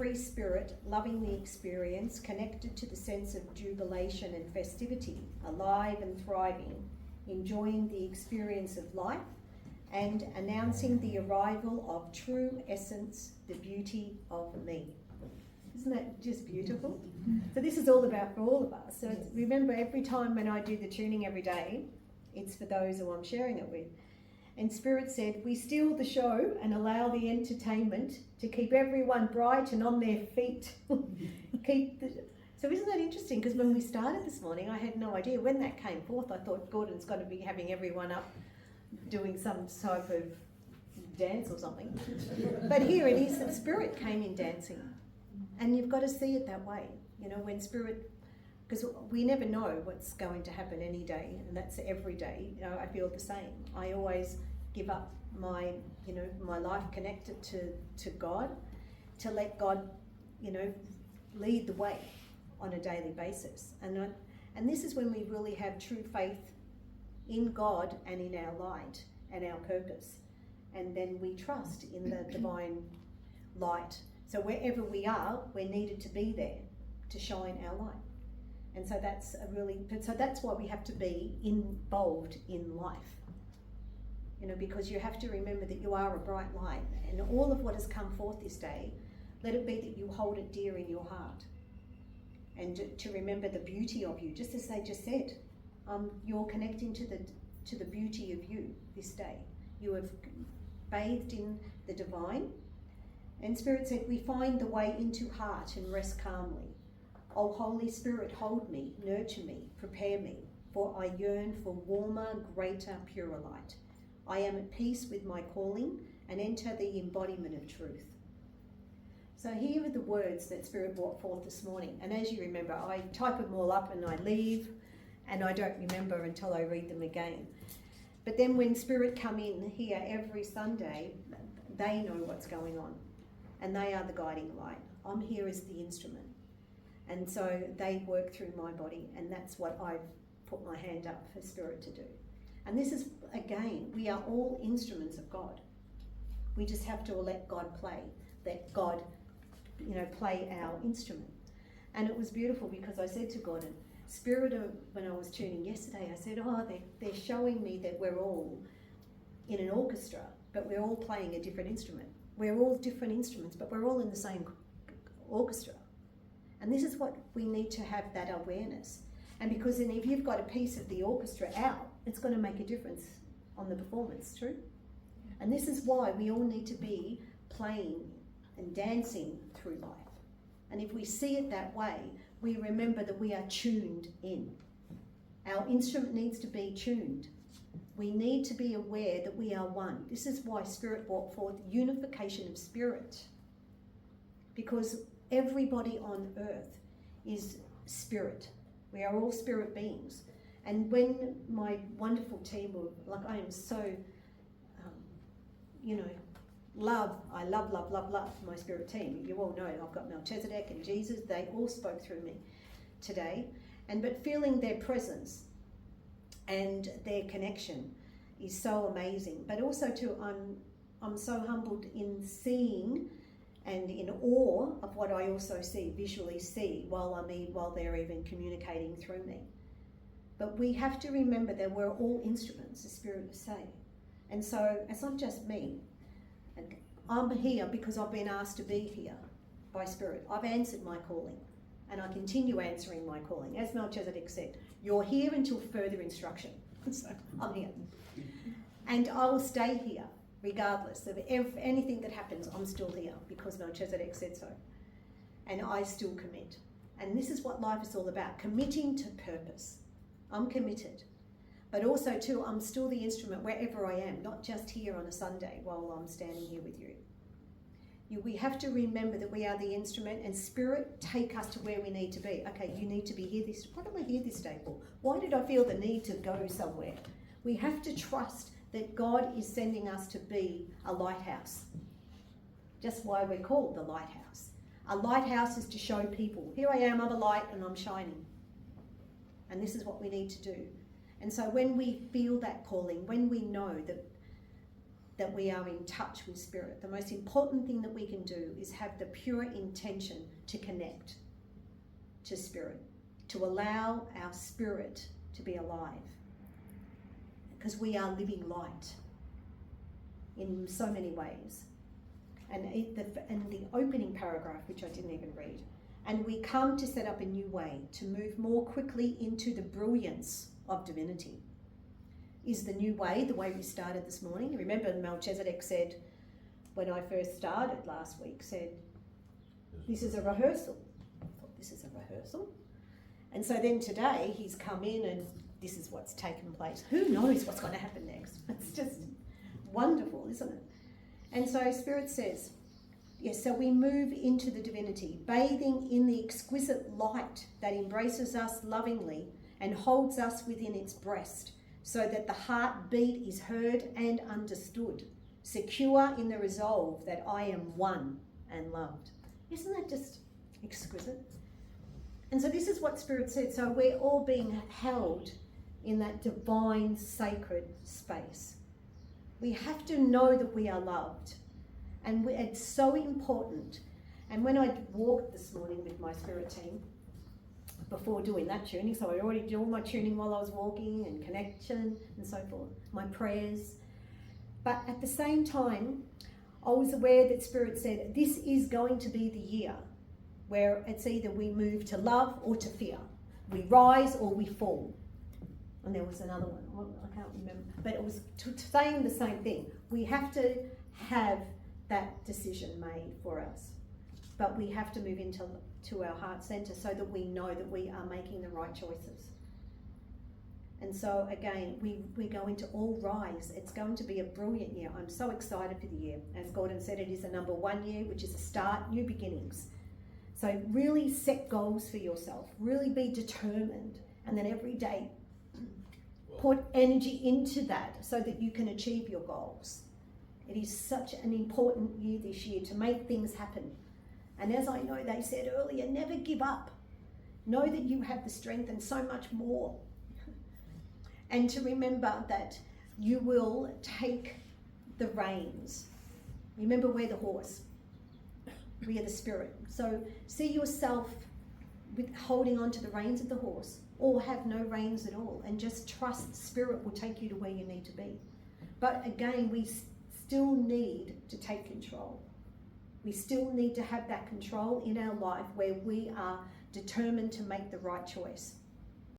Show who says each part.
Speaker 1: free spirit, loving the experience, connected to the sense of jubilation and festivity, alive and thriving, enjoying the experience of life, and announcing the arrival of true essence, the beauty of me. Isn't that just beautiful? So this is all about for all of us. So remember, every time when I do the tuning every day, it's for those who I'm sharing it with. And Spirit said, we steal the show and allow the entertainment to keep everyone bright and on their feet. So isn't that interesting? Because when we started this morning, I had no idea. When that came forth, I thought Gordon's going to be having everyone up doing some type of dance or something. But here it is that Spirit came in dancing. And you've got to see it that way. You know, when Spirit, because we never know what's going to happen any day, and that's every day. You know, I feel the same. I always give up my, you know, my life connected to God, to let God, you know, lead the way on a daily basis. And this is when we really have true faith in God and in our light and our purpose. And then we trust in the divine light. So wherever we are, we're needed to be there to shine our light. And so that's why we have to be involved in life. You know, because you have to remember that you are a bright light, and all of what has come forth this day, let it be that you hold it dear in your heart. And to remember the beauty of you, just as they just said, you're connecting to the beauty of you this day. You have bathed in the divine. And Spirit said, we find the way into heart and rest calmly. O Holy Spirit, hold me, nurture me, prepare me, for I yearn for warmer, greater, purer light. I am at peace with my calling and enter the embodiment of truth. So here are the words that Spirit brought forth this morning. And as you remember, I type them all up and I leave, and I don't remember until I read them again. But then when Spirit come in here every Sunday, they know what's going on. And they are the guiding light. I'm here as the instrument. And so they work through my body, and that's what I've put my hand up for Spirit to do. And this is, again, we are all instruments of God. We just have to let God play, let God, you know, play our instrument. And it was beautiful because I said to God, and Spirit, when I was tuning yesterday, I said, they're showing me that we're all in an orchestra, but we're all playing a different instrument. We're all different instruments, but we're all in the same orchestra. And this is what we need to have, that awareness. And because then if you've got a piece of the orchestra out, it's going to make a difference on the performance, true? And this is why we all need to be playing and dancing through life. And if we see it that way, we remember that we are tuned in. Our instrument needs to be tuned. We need to be aware that we are one. This is why Spirit brought forth unification of spirit. Because everybody on earth is spirit. We are all spirit beings. And when my wonderful team were, like, I am so, I love my spirit team. You all know I've got Melchizedek and Jesus. They all spoke through me today. But feeling their presence and their connection is so amazing. But also too, I'm so humbled in seeing and in awe of what I also visually see while they're even communicating through me. But we have to remember that we're all instruments, the Spirit was saying. And so it's not just me. And I'm here because I've been asked to be here by Spirit. I've answered my calling, and I continue answering my calling. As Melchizedek said, you're here until further instruction. So I'm here. And I will stay here regardless of anything that happens. I'm still here because Melchizedek said so. And I still commit. And this is what life is all about, committing to purpose. I'm committed. But also too, I'm still the instrument wherever I am, not just here on a Sunday while I'm standing here with you. We have to remember that we are the instrument, and Spirit take us to where we need to be. Okay, you need to be here this, what am I here this day for? Why did I feel the need to go somewhere? We have to trust that God is sending us to be a lighthouse. Just why we're called the lighthouse. A lighthouse is to show people, here I am, I'm a light and I'm shining. And this is what we need to do. And so when we feel that calling, when we know that that we are in touch with Spirit. The most important thing that we can do is have the pure intention to connect to Spirit, to allow our spirit to be alive, because we are living light in so many ways. And the opening paragraph, which I didn't even read, and we come to set up a new way to move more quickly into the brilliance of divinity, is the new way, the way we started this morning. Remember, Melchizedek said, when I first started last week, said, this is a rehearsal. I thought, this is a rehearsal? And so then today he's come in and this is what's taken place. Who knows what's going to happen next? It's just wonderful, isn't it? And so Spirit says, yes, so we move into the divinity, bathing in the exquisite light that embraces us lovingly and holds us within its breast, so that the heartbeat is heard and understood, secure in the resolve that I am one and loved. Isn't that just exquisite? And so this is what Spirit said. So we're all being held in that divine, sacred space. We have to know that we are loved. And it's so important. And when I walked this morning with my Spirit team, before doing that tuning, so I already did all my tuning while I was walking and connection and so forth, my prayers. But at the same time, I was aware that Spirit said, this is going to be the year where it's either we move to love or to fear. We rise or we fall. And there was another one, I can't remember, but it was saying the same thing. We have to have that decision made for us. But we have to move into our heart center so that we know that we are making the right choices. And so again, we go into all rise. It's going to be a brilliant year. I'm so excited for the year. As Gordon said, it is a number 1 year, which is a start, new beginnings. So really set goals for yourself. Really be determined. And then every day, put energy into that so that you can achieve your goals. It is such an important year this year to make things happen. And as I know they said earlier, never give up. Know that you have the strength and so much more. And to remember that you will take the reins. Remember, we're the horse. We are the Spirit. So see yourself with holding on to the reins of the horse, or have no reins at all, and just trust Spirit will take you to where you need to be. But again, we still need to take control. We still need to have that control in our life where we are determined to make the right choice.